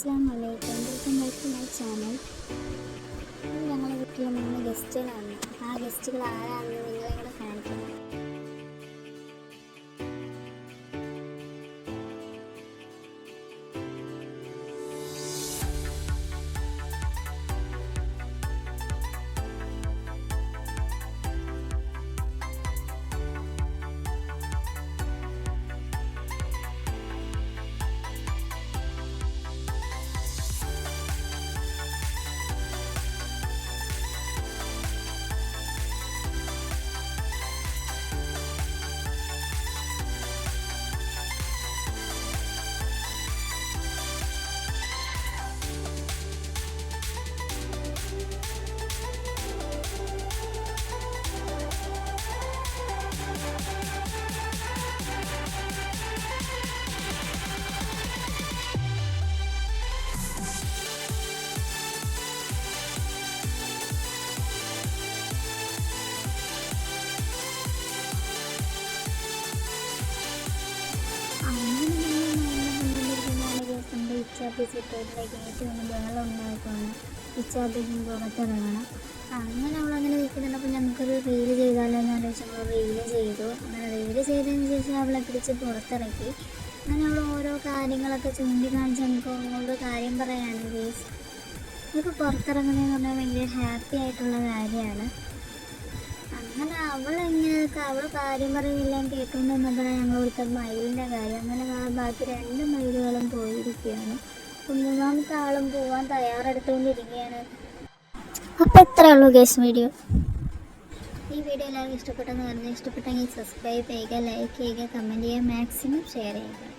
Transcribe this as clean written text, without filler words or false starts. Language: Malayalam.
അസ്സലാമലൈക്കും, welcome back to my channel. ഞങ്ങളുടെ വീട്ടിൽ 3 ഗസ്റ്റുകളാണ്. ആ ഗസ്റ്റുകൾ ആരാണെന്ന് നിങ്ങളെ കൂടെ കാണിക്കുന്നു. സിറ്റൗട്ടിലേക്ക് ഏറ്റവും വലിയ ബഹളം ഉണ്ടായിട്ടാണ് ഇച്ചാത്തേക്കും പുറത്തിറങ്ങണം. അങ്ങനെ അവളങ്ങനെ നിൽക്കുന്നുണ്ടപ്പോൾ ഞങ്ങൾക്കൊരു റീല് ചെയ്താലോ എന്ന് ആലോചിച്ച് നമ്മൾ റീല് ചെയ്തു. അങ്ങനെ റീല് ചെയ്തതിന് ശേഷം അവളെ പിടിച്ച് പുറത്തിറക്കി. അങ്ങനെ അവൾ ഓരോ കാര്യങ്ങളൊക്കെ ചൂണ്ടിക്കാണിച്ച് നമുക്ക് അവളോട് കാര്യം പറയാണ്. ഗേസ്, ഇപ്പോൾ പുറത്തിറങ്ങുന്നതെന്ന് പറഞ്ഞാൽ ഭയങ്കര ഹാപ്പി ആയിട്ടുള്ള കാര്യമാണ്. അങ്ങനെ അവൾ കാര്യം പറയുന്നില്ല കേട്ടുകൊണ്ട് വന്നപ്പോഴാണ് ഞങ്ങൾ കൊടുത്ത മയിലിൻ്റെ കാര്യം. അങ്ങനെ ബാക്കി 2 മയിലുകളും പോയിരിക്കുകയാണ്. മൂന്നാമത്തെ ആളും പോകാൻ തയ്യാറെടുത്തുകൊണ്ടിരിക്കുകയാണ്. അപ്പോൾ എത്രയേ ഉള്ളൂ ഗേസ് വീഡിയോ. ഈ വീഡിയോ എല്ലാവർക്കും ഇഷ്ടപ്പെട്ടെന്ന് പറഞ്ഞാൽ ഇഷ്ടപ്പെട്ടെങ്കിൽ സബ്സ്ക്രൈബ് ചെയ്യുക, ലൈക്ക് ചെയ്യുക, കമൻറ്റ് ചെയ്യുക, മാക്സിമം ഷെയർ ചെയ്യുക.